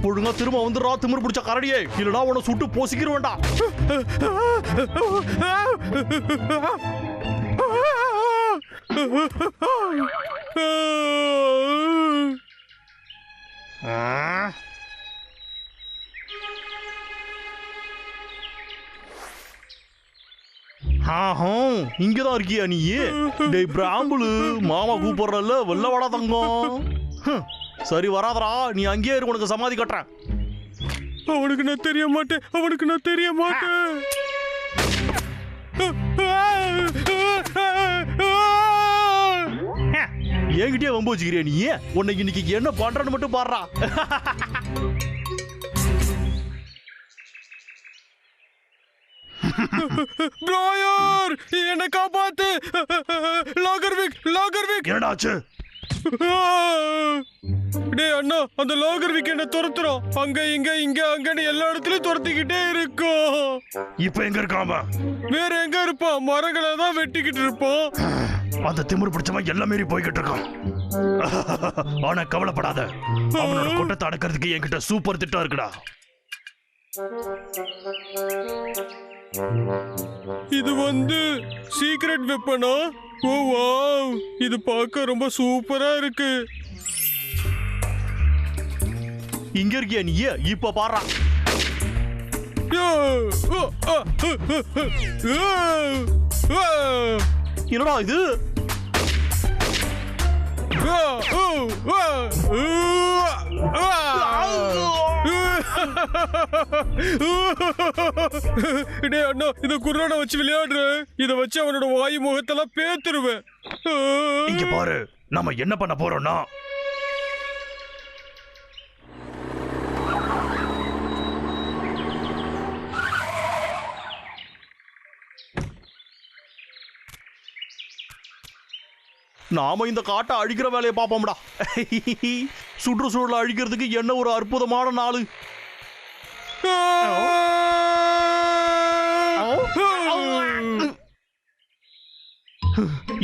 ஒழுங்கா திரும்ப வந்துடுறா திமிரு பிடிச்ச கரடியே, இல்லடா உன்னை சுட்டு போசிக்கிருவேண்டா. இங்கதான் இருக்கியா நீ? டேய் பிராம்புலு, மாமா கூப்பிடுறல வெள்ள வாடா தங்கம். சரி வராதரா, நீ அங்கேயே இரு, உனக்கு சமாதி கட்டுறேன். அவனுக்கு நான் தெரிய மாட்டேன், அவனுக்கு நான் தெரிய மாட்டேன். என்கிட்டயே வம்பு வச்சுக்கிறியா நீ? உன்னைக்கு இன்னைக்கு என்ன பண்றன்னு மட்டும் பாடுறா. பிராயர், என்னை காப்பாத்து. லாகர்விக், லாகர்விக். என்னடாச்சு? டேய் அண்ணா, அந்த லாகர்விக் என்ன துரத்துறோம். அங்க இங்க இங்க அங்கன்னு எல்லா இடத்துலயும் துரத்திக்கிட்டே இருக்கும். இப்ப எங்க இருக்காம? வேற எங்க இருப்பான்? மரங்களை தான் வெட்டிக்கிட்டு இருப்பான். அந்த திமிரு பிடிச்சவன் எல்லாம் மீறி போய்கிட்டு இருக்கான். ஆனா கவலைப்படாத, அவனோட கூட்டத்தை அடக்கிறதுக்கு என்கிட்ட சூப்பர் திட்டம் இருக்குடா. இது சீக்ரெட் வெப்பனா? ஓ வாவ், இது பார்க்க ரொம்ப சூப்பரா இருக்கு. இங்க இருக்கியா நீ? இப்ப பாரு. என்னடா இது? டேய் அண்ணா, இத குர்ரான வச்சு விளையாடுற. இத வச்சு அவனோட வாயு முகத்தெல்லாம் பேத்துருவேன். இங்க பாரு, நம்ம என்ன பண்ண போறோம்னா, நாம இந்த காட்டை அழிக்கிற வேலையை பார்ப்போம்டா. சுற்றுச்சூழலை அழிக்கிறதுக்கு என்ன ஒரு அற்புதமான நாள்.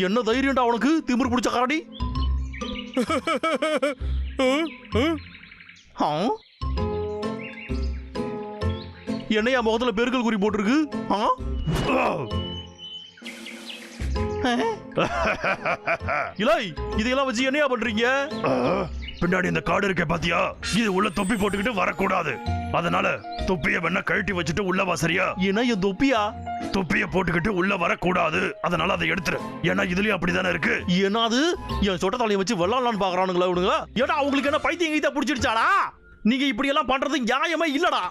என்ன தைரியம்டா உனக்கு, திமிரு பிடிச்ச கரடி? என்னையா முகத்துல பெருக்கல் குறி போட்டிருக்கு? இலை, இதெல்லாம் வச்சு என்னையா பண்றீங்க? பின்னாடி இந்த காடு இருக்க பாத்தியா? இது உள்ள தொப்பி போட்டுக்கிட்டு வரக்கூடாது. அதனால தொப்பிய வேணா கழட்டி வச்சுட்டு உள்ள வா, சரியா? ஏன்னா என் தொப்பியா? தொப்பிய போட்டுக்கிட்டு உள்ள வரக்கூடாது, அதனால அதை எடுத்துரு. ஏன்னா இதுலயும் அப்படிதானே இருக்கு. ஏன்னா அது என் சொட்ட தலையை வச்சு வெள்ளாடலான்னு பாக்குறானுங்களா இவனுங்க? ஏன்னா அவங்களுக்கு என்ன பைத்தியம் கீதா பிடிச்சிடுச்சாடா? நீங்க இப்படி எல்லாம் பண்றது நியாயமே இல்லடா.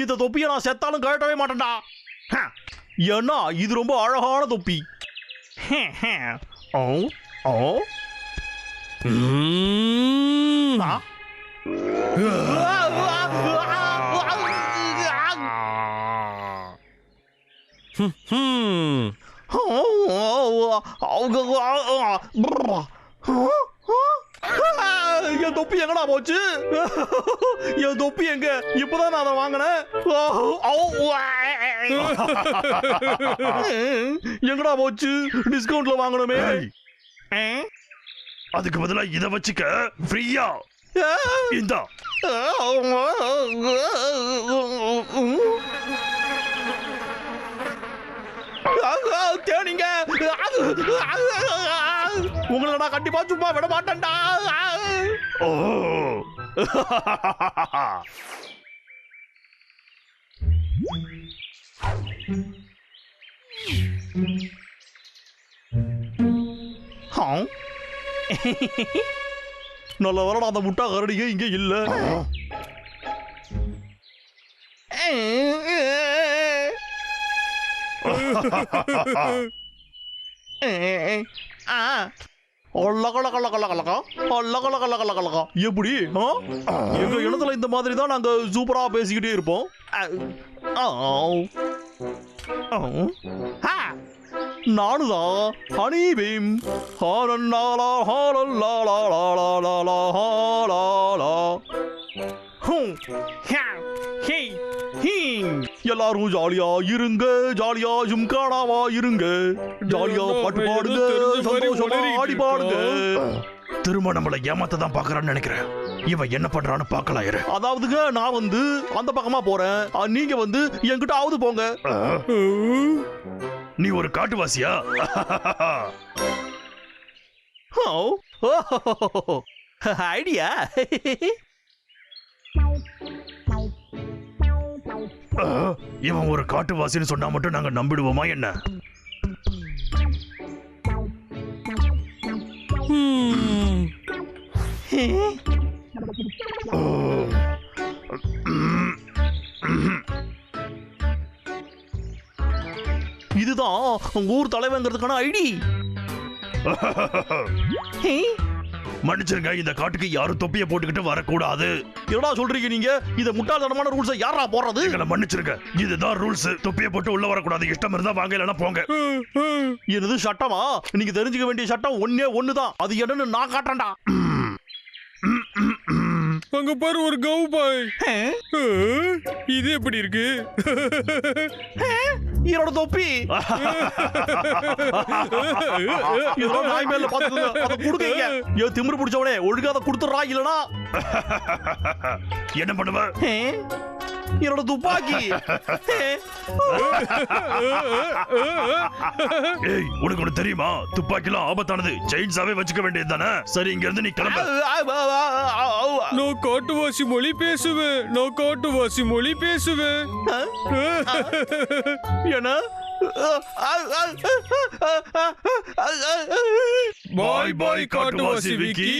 இந்த தொப்பியை நான் செத்தாலும் கழட்டவே மாட்டேன்டா. ஏன்னா இது ரொம்ப அழகான தொப்பி. என் தொப்பி எங்கடா போச்சு? என் தொப்பி எங்க? இப்பதான் நான் அதை வாங்கினேன். எங்கடா போச்சு? டிஸ்கவுண்ட்ல வாங்கணுமே. அதுக்கு பதிலா இத வச்சுக்க, ஃப்ரீயா. இந்தா. தேனிங்க, உங்களை நான் கண்டிப்பா சும்மா விட மாட்டேன்டா. ஓ நல்ல வரடா, அந்த முட்டா கரடிங்க இங்க இல்ல. எப்படி எங்க இடத்துல இந்த மாதிரி தான் நாங்க சூப்பரா பேசிக்கிட்டே இருப்போம். நானுதான் ஹனி பீம். எல்லாரும் ஜாலியா இருங்க, ஜாலியா ஜும்கானாவா இருங்க, ஜாலியா பாட்டு பாடுங்க, சந்தோஷமா ஆடி பாடுங்க. திரும்ப நம்மள ஏமாத்த தான் பாக்குறான்னு நினைக்கிறேன். இவன் என்ன பண்றான்னு பாக்கலாம் இரு. அதாவதுங்க நான் வந்து அந்த பக்கமா போறேன், நீங்க வந்து என்கிட்ட ஆவது போங்க. நீ ஒரு காட்டுவாசியா? ஐடியா. இவன் ஒரு காட்டுவாசின்னு சொன்னா மட்டும் நாங்க நம்பிடுவோமா என்ன? இதுதான் ஊர் தலைவங்கிறதுக்கான ஐடி. மன்னிச்சிருங்க, இந்த காட்டுக்கு யாரும் தொப்பியை போட்டுக்கிட்டு வரக்கூடாது. என்னடா சொல்றீங்க நீங்க? இத முட்டாள்தனமான ரூல்ஸை யாரா போடுறது? எங்களை மன்னிச்சிருங்க, இதுதான் ரூல்ஸ். தொப்பியை போட்டு உள்ள வரக்கூடாது. இஷ்டம் இருந்தா வாங்க, இல்லைன்னா போங்க. என்னது சட்டமா? நீங்க தெரிஞ்சுக்க வேண்டிய சட்டம் ஒன்னே ஒண்ணுதான். அது என்னன்னு நான் காட்டுறேன்டா. அங்க பாரு ஒரு கவு பாய். இது எப்படி இருக்கு? என்னோட தொப்பி. இதெல்லாம் நாய் மேல பாத்துங்க. அத குடுங்க. ஏ திமிரு பிடிச்சவனே, ஒழுங்கா அத குடுத்துறா, இல்லனா என்ன பண்ணுவ? என்னோட துப்பாக்கி. ஏய், உனக்கு ஒண்ணு தெரியுமா? துப்பாக்கிலாம் ஆபத்தானது. செயின்ஸாவே வச்சுக்க வேண்டியது தானே. சரி, இங்க இருந்து நீ கிளம்பு. நான் காட்டுவாசி மொழி பேசுவேன். நான் காட்டுவாசி மொழி பேசுவேன். என்ன? பாய் பாய் காட்டுவாசி விக்கி.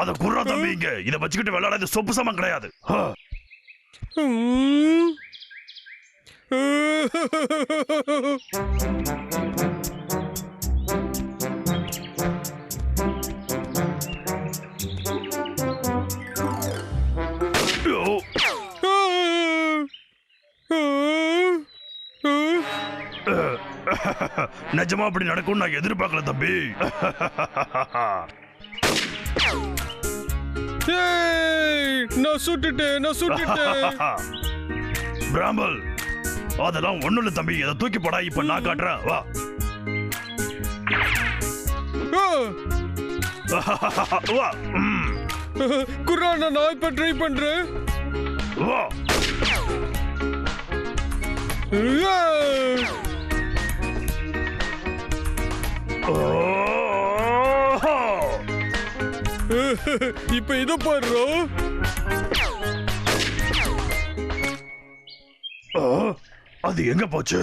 அத குர்ரா தம்பிங்க. இத வச்சுக்கிட்டு விளையாட சொப்பு சமம் கிடையாது. நிஜமா அப்படி நடக்கும் நான் எதிர்பார்க்கல தம்பி. நான் சுட்டுட்டேன். பிராம்பல், அதெல்லாம் ஒண்ணும் இல்ல தம்பி. இதை தூக்கி போடா. இப்ப நான் காட்டுறேன், வா. வா. குர்ரா, நான் இப்ப ட்ரை பண்றேன். வா. இப்ப இத பாரு. அது எங்க போச்சு?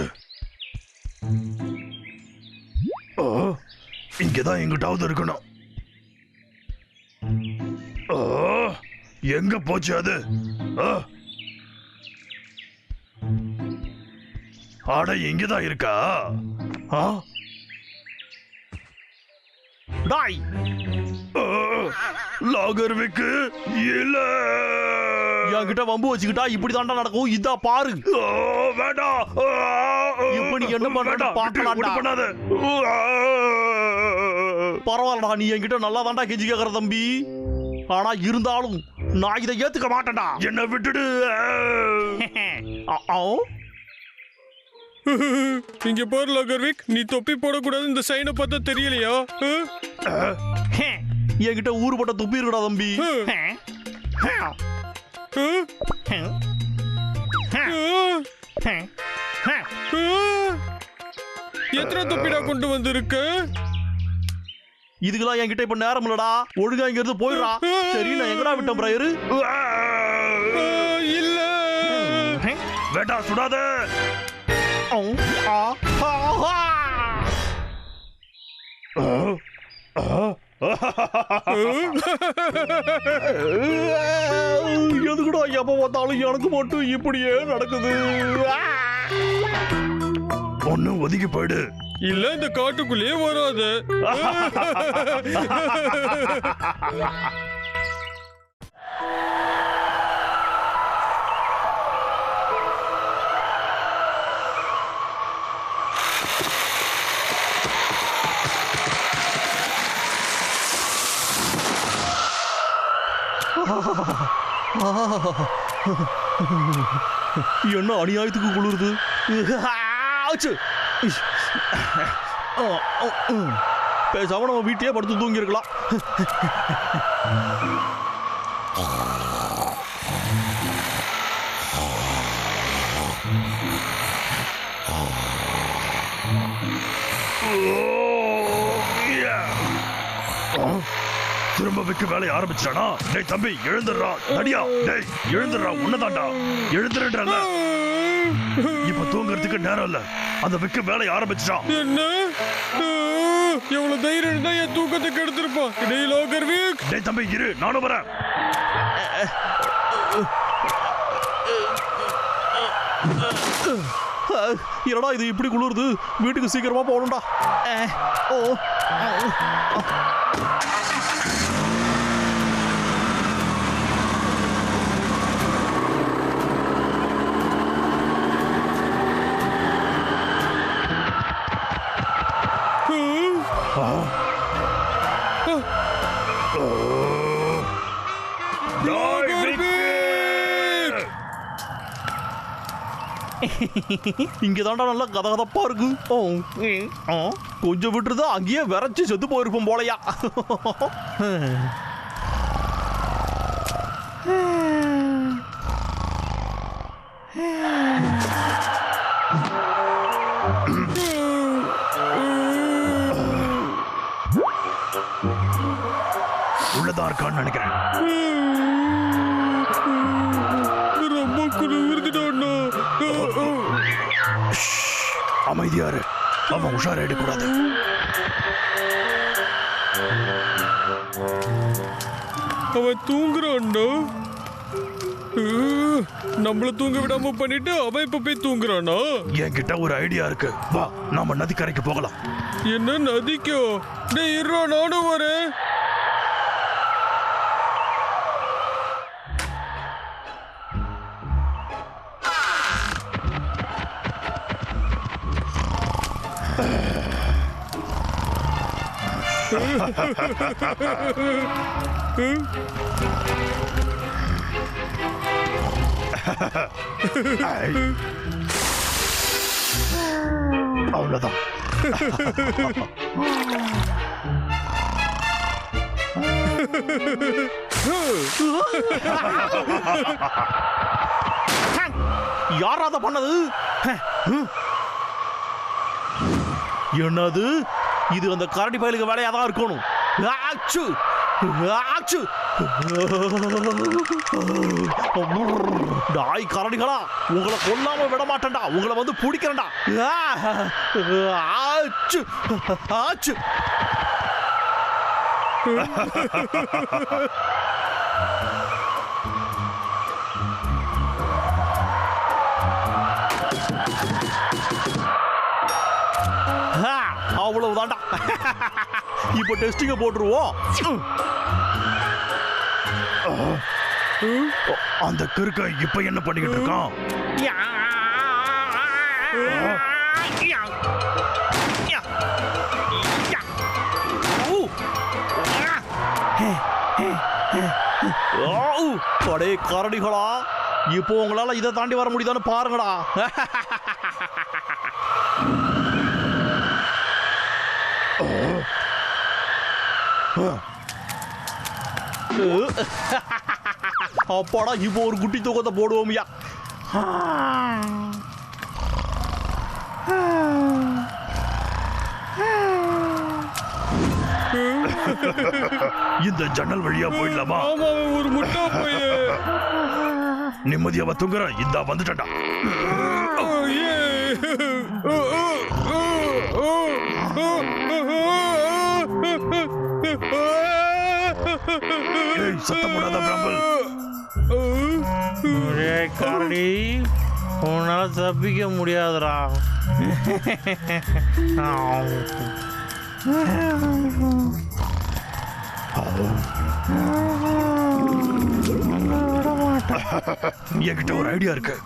இங்கதான் எங்கிட்டாவது இருக்கணும். எங்க போச்சு அது? ஆட இங்கதான் இருக்கா? டாய் லாகர்விக்கு இல்ல. என்கிட்ட வம்பு வச்சுக்கிட்டா இப்படி தாண்டா நடக்கும். இதா பாரு. வேண்டாம். இப்ப நீ என்ன பண்ண பாக்கலாம்டா. பரவாயில்லடா, நீ என்கிட்ட நல்லா தாண்டா கெஞ்சி கேக்குற தம்பி. ஆனா இருந்தாலும் நான் இதை ஏத்துக்க மாட்டேன்டா. என்ன விட்டுடு. இங்க பாரு லாகர்விக், நீ தொப்பி போடக்கூடாது. இந்த சைனை பார்த்தா தெரியலையா? என்கிட்ட ஊருப்பட்ட தொப்பி இருக்கடா தம்பி. எத்தனை தொப்பிடா கொண்டு வந்திருக்க? இதுக்கெல்லாம் என்கிட்ட இப்ப நேரம் இல்லடா. ஒழுங்கா இங்க இருந்து போயிடுறா. சரி, நான் எங்கடா விட்டேன் பிராயரு? இல்ல வேண்டாம், சுடாத. எதுக்குடா எப்ப பார்த்தாலும் எனக்கு மட்டும் இப்படியே நடக்குது? ஒண்ணு ஒதுக்கி போயிடு. இல்ல இந்த காட்டுக்குள்ளேயே வராது. என்ன அநியாயத்துக்கு குளிருது. பேசாம நம்ம வீட்டையே படுத்து தூங்கி இருக்கலாம். திரும்ப விக்க வேலையை ஆரம்பிச்சானா? டேய் தம்பி எழுந்துடுறா. தடியா டேய் எழுந்துடுறா. உன்னதாண்டா எழுந்துடுறல. இப்ப தூங்குறதுக்கு நேரம் இல்ல. அந்த விக்க வேலையை ஆரம்பிச்சான். என்ன எவ்வளவு தைரியம் இருந்தா என் தூக்கத்தை கெடுத்திருப்பான். டேய் லோகர் வீக். டேய் தம்பி இரு, நானும் வரேன். என்னடா இது இப்படி குளிருது? வீட்டுக்கு சீக்கிரமா போகணும்டா. இங்கதான்டா நல்லா கதகதப்பா இருக்கு. கொஞ்சம் விட்டுருதா அங்கேயே விரைச்சு செத்து போயிருப்போம் போலையா. உள்ளதா இருக்கான்னு நினைக்கிறேன். ரொம்ப குளிர்ந்துட்டான். அமைதியாரு, அவன் உஷார எடுக்கூடாது. அவன் தூங்குறான்டா. நம்மள தூங்க விடாம பண்ணிட்டு அவன் இப்ப போய் தூங்குறானா? என்கிட்ட ஒரு ஐடியா இருக்கு. வா நாம நதிக்கரைக்கு போகலாம். என்ன நதிக்கோ? டேய் இருடா, நானும் வரேன். அவ்வளவுதான். யாராத பண்ணது? என்னது இது? அந்த கரடி பயலுக்கு வேலையாதான் இருக்கணும். டாய் கரடிகளா, உங்களை கொல்லாம விட மாட்டேன்டா. உங்களை வந்து பிடிக்கிறேன்டா. அவ்வளவுதான்டா. இப்ப டெஸ்டிங்க போட்டுருவோம். அந்த கிறுக்க இப்ப என்ன பண்ணிக்கிட்டு இருக்கான்? படே கரடிகளா, இப்போ உங்களால இதை தாண்டி வர முடியுதான்னு பாருங்கடா. அப்பாடா, இப்போ ஒரு குட்டி தூக்கத்தை போடுவோம்யா. இந்த ஜன்னல் வழியா போயிடலாமா? ஒரு முட்டா போய் நிம்மதியாவ தூங்குற. இந்த வந்துட்டா. சத்தம் போடாத பிரம்பல். கரடி, உன்னால தப்பிக்க முடியாதுடா. என்கிட்ட ஒரு ஐடியா இருக்கு.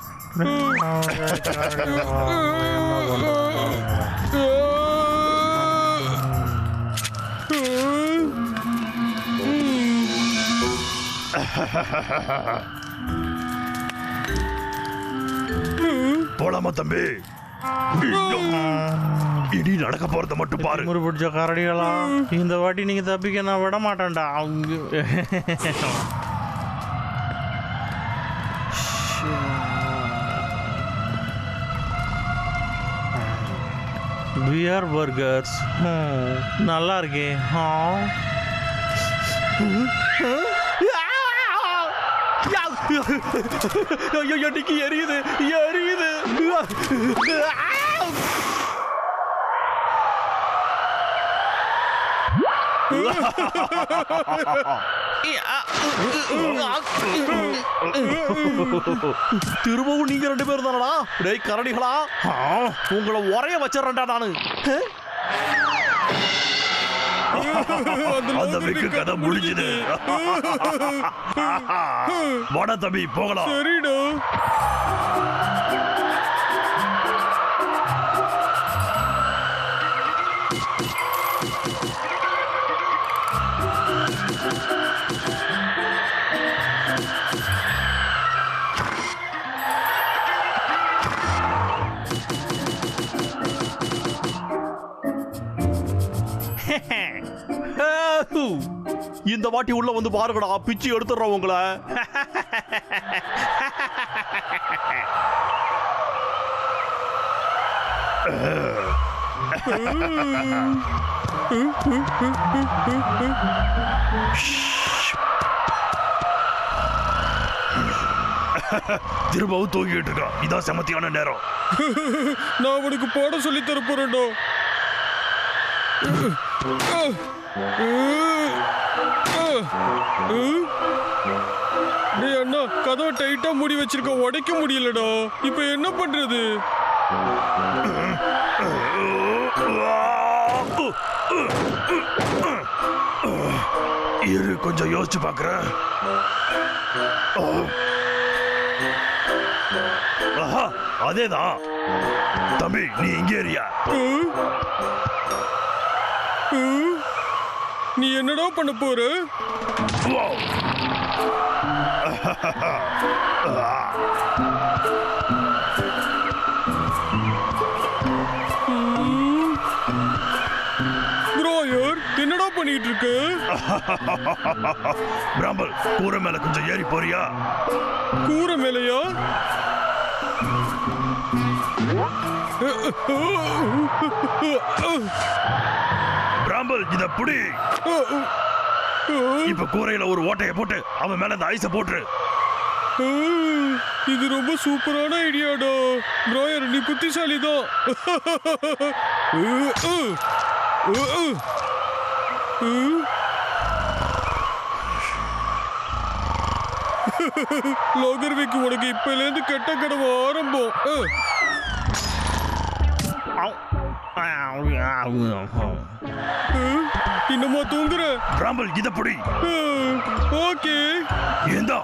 போலாமா தம்பி? இனி நடக்க போறத மட்டும் பாரு. முறை பிடிச்ச கரடிகளா, இந்த வாட்டி நீங்க தப்பிக்க நான் விட மாட்டேன்டா. பியர் பர்கர்ஸ் நல்லா இருக்கே. இன்னைக்கு எரியுது எரியுது. திரும்பவும் நீங்க 2 பேரும் தானடா? டேய் கரடிகளா, உங்களை உரைய வச்சிடறேன்டா நானு. அந்த வெக்கு கதை முடிஞ்சுது. வாடா தம்பி போகலாம். சரிடா. இந்த வாட்டி உள்ள வந்து பாருங்கடா, பிச்சு எடுத்துடுறோம் உங்களை. திரும்பவும் தூங்கிட்டு இருக்கான். இதான் செமத்தியான நேரம். நான் உனக்கு போட சொல்லி தர போறேன்டா. டேய் அண்ணா, கதவை டைட்டா மூடி வச்சிருக்க, உடைக்க முடியலடா. இப்ப என்ன பண்றது? இரு கொஞ்சம் யோசிச்சு பாக்குறேன். அதேதான் தம்பி, நீ இங்கே ஏரியா. நீ என்னடா பண்ண போற? ப்ரோயர், என்னடா பண்ணிட்டு இருக்க? பிராம்பல், கூரை மேல கொஞ்சம் ஏறி போறியா? கூரை மேலையா? பிராம்பல், இத புடி. இப்ப கூரையில ஒரு ஓட்டைய போட்டு அவன் மேல இந்த ஐஸ போட்டுரு. இது ரொம்ப சூப்பரான ஐடியாடா. ப்ரோயர், நீ புத்திசாலிதான். லோகர்விக்கு உனக்கு இப்பல இருந்து கெட்ட கடவு ஆரம்பம். இன்னுமா தூங்குற? பிராம்பல், இத புடி. ஓகே. ஏண்டா?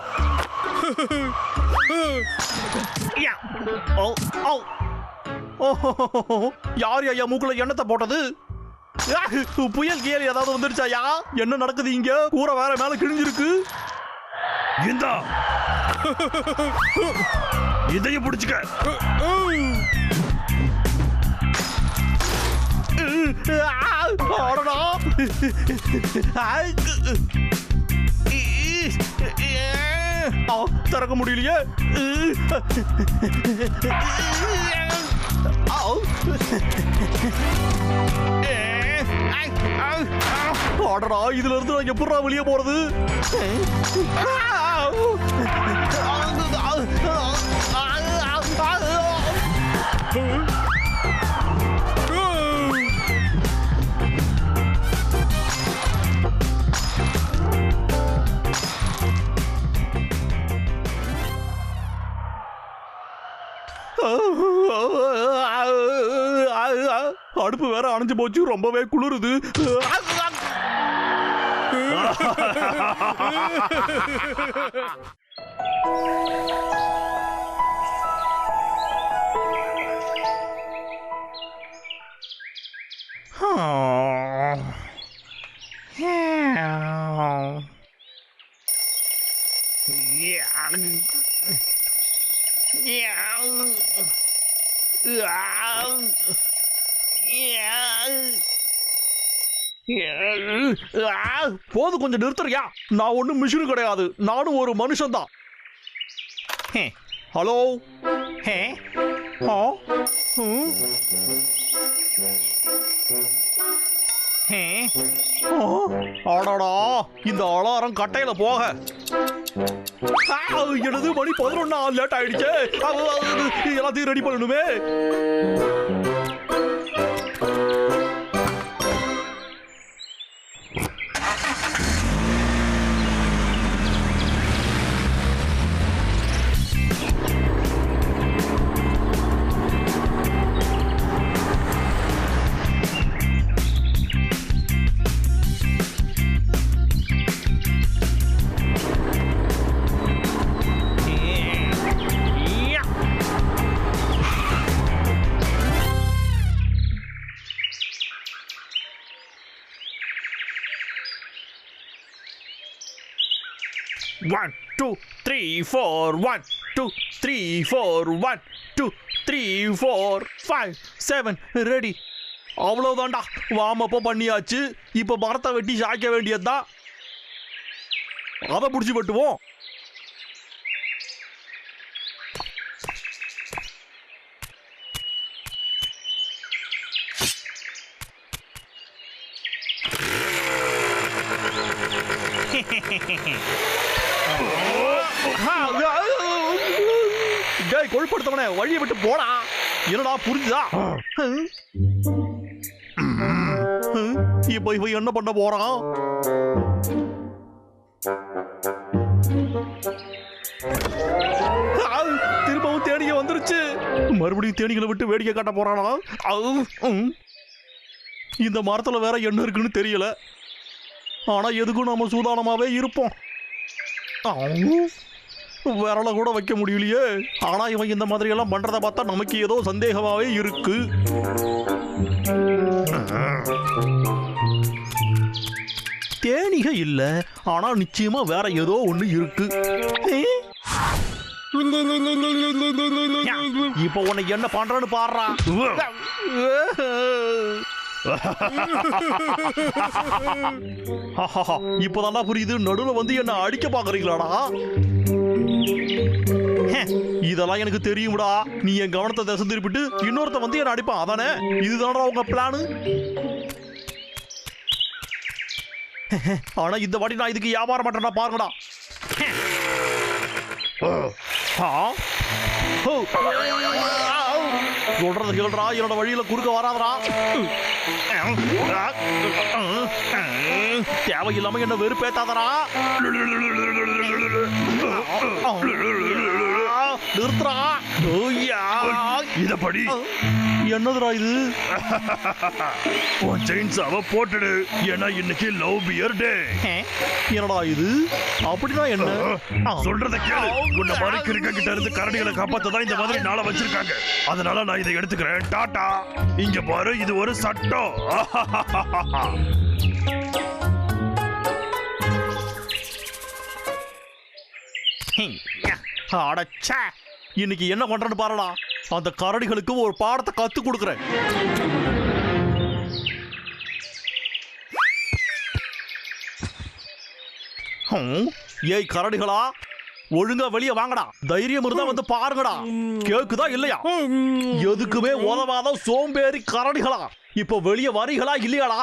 யார் ஐயா மூக்குல எண்ணத்தை போட்டது? புயல் கியல் ஏதாவது வந்துருச்சாயா? என்ன நடக்குது இங்க? கூரை வேற மேல கிழிஞ்சிருக்கு. ஏண்டா? இதைய புடிச்சுக்க. திறக்க முடியலையே. ஆடடா, இதுல இருந்து நான் எப்படா வெளியே போறது? அடுப்பு வேற அணைஞ்சு போச்சு, ரொம்பவே குளிருது. போது கொஞ்சம் நிறுத்துறியா? நான் ஒண்ணும் மிஷின் கிடையாது, நானும் ஒரு மனுஷன் தான். ஹலோ, ஆடாடா, இந்த அலாரம் கட்டையில போக எனது மணி 11 லேட் ஆயிடுச்சு. எல்லாத்தையும் ரெடி பண்ணணுமே. One, two, three, four. 1, 2, 3, 4. 1, 2, 3, 4, 5, 7. Ready. அவ்வளவுதான்டா, warm பண்ணியாச்சு. இப்ப மரத்தை வெட்டி சாய்க்க வேண்டியதுதான். அதை புடிச்சு வெட்டுவோம். கொழுப்படுத்தவனே, வழியை விட்டு போடா. என்னடா புரிஞ்சுதா? இப்ப இவ என்ன பண்ண போறான்? திரும்பவும் தேனிக வந்துருச்சு. மறுபடியும் தேனிகளை விட்டு வேடிக்கை காட்ட போறானா? இந்த மரத்துல வேற என்ன இருக்குன்னு தெரியல. ஆனா எதுக்கும் நம்ம சூதானமாவே இருப்போம். விரல கூட வைக்க முடியலையே. ஆனா இவன் இந்த மாதிரி எல்லாம் பண்றத பார்த்தா நமக்கு ஏதோ சந்தேகமாவே இருக்கு. தேனிக இல்ல, ஆனா நிச்சயமா வேற ஏதோ ஒண்ணு இருக்கு. இப்ப உன்னை என்ன பண்றன்னு பாடுறா. இப்பதான் புரியுது, நடுவுல வந்து என்ன அடிக்க பாக்குறீங்களாடா? இதெல்லாம் எனக்கு தெரியும்டா. நீ என் கவனத்தை திசை திருப்பிட்டு இன்னொருத்த வந்து என்ன அடிப்பான், அதானே? இதுதான்டா உங்க பிளானு. ஆனா இந்த வாட்டி நான் இதுக்கு வியாபாரம் பண்றேன்னா பாருங்கடா. சொல்றது கேள்றா, என்னோட வழியில குறுக்க வராதரா. தேவையில்லாம என்ன வெறுப்பேத்தாதரா. நிறுத்துறா. இதப்படி என்னதுடா இது? செயின்ஸாவ போட்டுடு, ஏன்னா இன்னைக்கு லவ் பியர் டே. என்னடா இது? அப்படின்னா என்ன? சொல்றத கேளு. உன்ன மாதிரி கிறுக்க கிட்ட இருந்து கரடிகளை காப்பாத்ததான் இந்த மாதிரி நாளை வச்சிருக்காங்க. அதனால நான் இதை எடுத்துக்கிறேன். டாடா. இங்க பாரு, இது ஒரு சட்டம். அடச்சே, இன்னைக்கு என்ன பண்றேன்னு பாருடா. அந்த கரடிகளுக்கு ஒரு பாடத்தை கத்து கொடுக்குறேன். ஏய் கரடிகளா, ஒழுங்கா வெளியே வாங்கடா. தைரியம் இருந்தா வந்து பாருங்கடா. கேக்குதா இல்லையா? எதுக்குமே உதவாத சோம்பேறி கரடிகளா, இப்ப வெளியே வரீங்களா இல்லையாடா?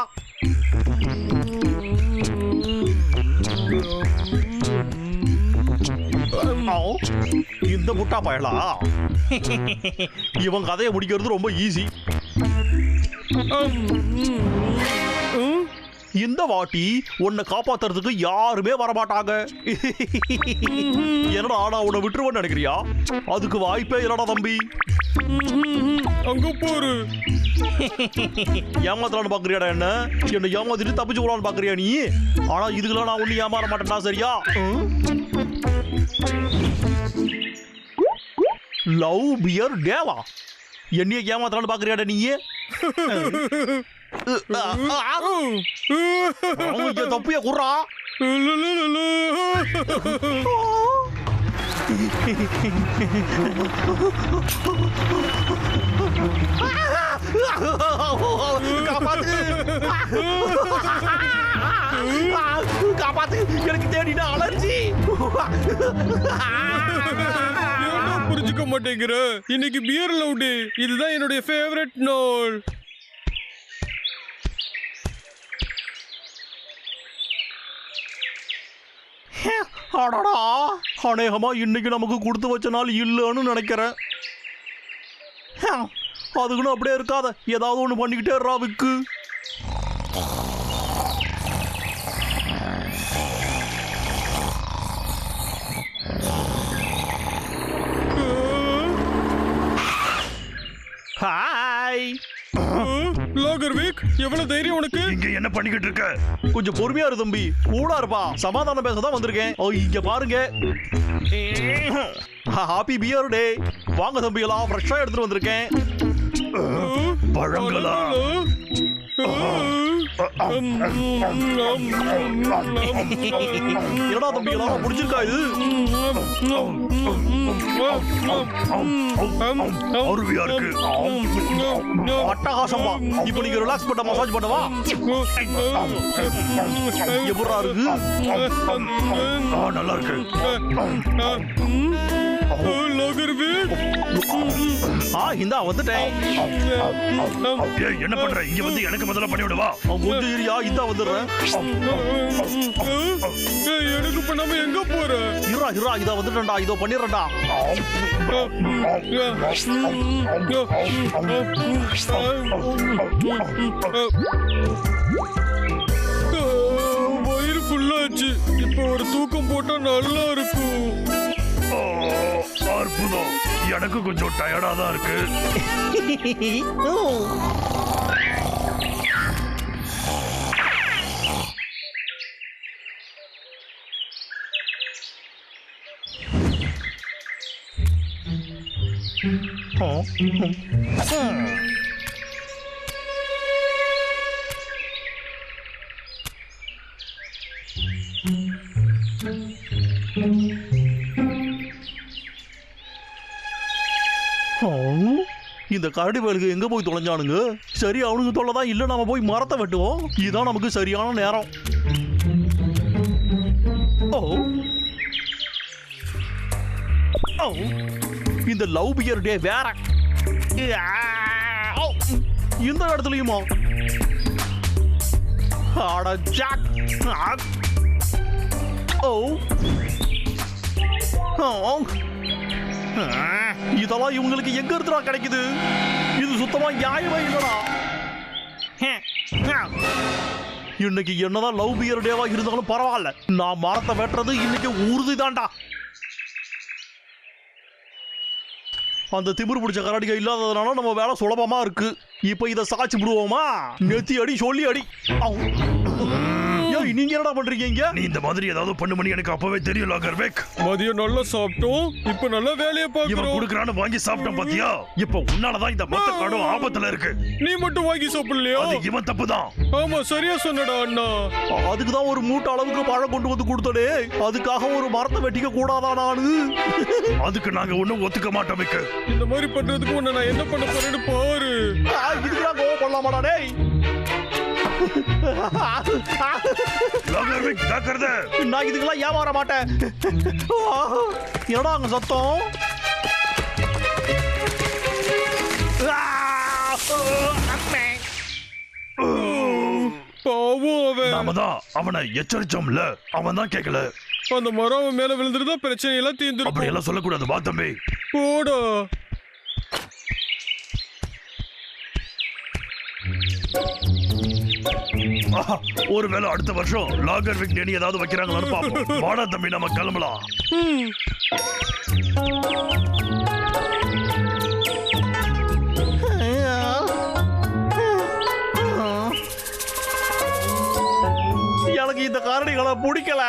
இந்த முட்டா பயலா, இவன் கதையை முடிக்கிறது ரொம்ப ஈஸி. இந்த வாட்டி உன்னை காப்பாத்துறதுக்கு யாருமே வரமாட்டாங்க. என்னடா ஆனா உன்னை விட்டுருவன்னு நினைக்கிறியா? அதுக்கு வாய்ப்பே இல்லடா தம்பி. அங்க போரு. ஏமாத்தலான்னு பாக்குறியாடா? என்ன ஏமாத்திட்டு தப்பிச்சு போலான்னு பாக்குறியா நீ? ஆனா இதுக்கெல்லாம் நான் ஒண்ணு ஏமாற மாட்டேன்டா, சரியா? லவ் பியர் டேவா, என்னைய ஏமாத்தலான்னு பாக்குறியாடா நீ? தப்பிய குர்றா. காப்பாத்து காப்பாத்து, எனக்கு தேடினா அலர்ஜி. ஏன்டா புரிஞ்சுக்க மாட்டேங்கிற? இன்னைக்கு பியர் லவ் டே. இதுதான் என்னுடைய ஃபேவரட் நாள். அடடா, அநேகமா இன்னைக்கு நமக்கு கொடுத்து வச்ச நாள் இல்லைன்னு நினைக்கிறேன். அதுக்குன்னு அப்படியே இருக்காத, ஏதாவது ஒண்ணு பண்ணிக்கிட்டே இருடா விக்கு. ஹாய் லாகர்விக், எவ்வளவு தைரியம் உனக்கு? இங்க என்ன பண்ணிக்கிட்டு இருக்க? கொஞ்சம் பொறுமையா இரு தம்பி, கூட இருப்பா. சமாதானம் பேச தான் வந்திருக்கேன். ஓ, இங்க பாருங்க. ஹாப்பி பியர் டே. வாங்க தம்பிகளா, ஃப்ரெஷ்ஷா எடுத்துட்டு வந்திருக்கேன். பழங்களா? என்னடா தம்பிகளா, பிடிச்சிருக்கா இது? அருவியா இருக்கு. அட்டகாசம்பா. இப்போ நீங்க ரிலாக்ஸ் பண்ண மசாஜ் பண்ணவா? எப்படா இருக்கு? நல்லா இருக்கு. லாகர்விக், இந்தா வந்துட்டேன். ஏய், என்ன பண்ற? இங்க வந்து எனக்கு முதல்ல பண்ணி விடுவா. கொஞ்சம் இரியா, இந்தா வந்துடுறேன். எனக்கு பண்ணாம எங்க போற? இருடா இருடா, இதோ வந்துட்டேன்டா, இதோ பண்ணிடுறேன்டா. வயிறு ஃபுல்லாச்சு. இப்போ ஒரு தூக்கம் போட்டா நல்லா இருக்கும். அற்புதம். எனக்கு கொஞ்சம் டயர்டா தான் இருக்கு. இந்த கரடி பயலுக்கு எங்க போய் தொலைஞ்சானுங்க? சரி, அவனுக்கு தொல்லைதான் இல்ல, நாம போய் மரத்தை வெட்டுவோம். இதுதான் நமக்கு சரியான நேரம். ஓ ஓ, இந்த லவ் பியர் டே வேற. ஓ, இந்த இடத்துலயுமா? அட ஜாக். ஓ ஓ, இதெல்லாம் இவங்களுக்கு எங்க இருந்துடா கிடைக்குது? இது சுத்தமா நியாயமே இல்லடா. இன்னைக்கு என்னதான் லவ் பியர் டேவா இருந்தாலும் பரவாயில்ல, நான் மரத்தை வெட்டுறது இன்னைக்கு உறுதிதான்டா. அந்த திமிரு பிடிச்ச கரடிக இல்லாததுனால நம்ம வேலை சுலபமா இருக்கு. இப்ப இதை சாட்சி விடுவோமா? நெத்தி அடி, சொல்லி அடி. நீங்க என்னடா பண்றீங்க? நீ இந்த மாதிரி ஏதாவது பண்ணு எனக்கு அப்பவே தெரியும் லாகர்விக். மதியம் நல்லா சாப்பிட்டோம், இப்ப நல்ல வேலையை இவன் பாக்குறோம். குடுக்கறான்னு வாங்கி சாப்பிட்டோம் பாத்தியா? இப்ப உன்னாலதான் இந்த மொத்த காடும் ஆபத்துல இருக்கு. நீ மட்டும் வாங்கி சாப்பிடலையா? அது இவன் தப்புதான். ஆமா, சரியா சொன்னடா அண்ணா. அதுக்கு தான் ஒரு மூட்டை அளவுக்கு பழம் கொண்டு வந்து கொடுத்தனே. அதுக்காக ஒரு மரத்தை வெட்டிக்க கூடாதா நானு? அதுக்கு நாங்க ஒண்ணும் ஒத்துக்க மாட்டோம். இந்த மாதிரி பண்றதுக்கு உன்னை நான் என்ன பண்ண போறேன்னு பாரு. இதுக்கெல்லாம் கோவம் பண்ணலாமாடா டேய்? லாகர்விக், ஜாக்கிரதை. நான் இதுக்கெல்லாம் ஏமாற மாட்டேன். என்னடா அங்க சத்தம்? பாவம் அவன். நாம தான் அவனை எச்சரிச்சோம்ல, அவன் தான் கேட்கல. அந்த மரம் அவன் மேல விழுந்துருந்தா பிரச்சனை எல்லாம் அப்படி தீர்ந்துருக்கும். எல்லாம் சொல்லக்கூடாது வா தம்பி. போடா. ஒருவேளை அடுத்த வருஷம் லாகர்விக் டே ஏதாவது வைக்கிறாங்களான்னு பாப்போம். வாடா தம்பி, நம்ம கிளம்பலாம். எனக்கு இந்த காரணிகளை பிடிக்கல.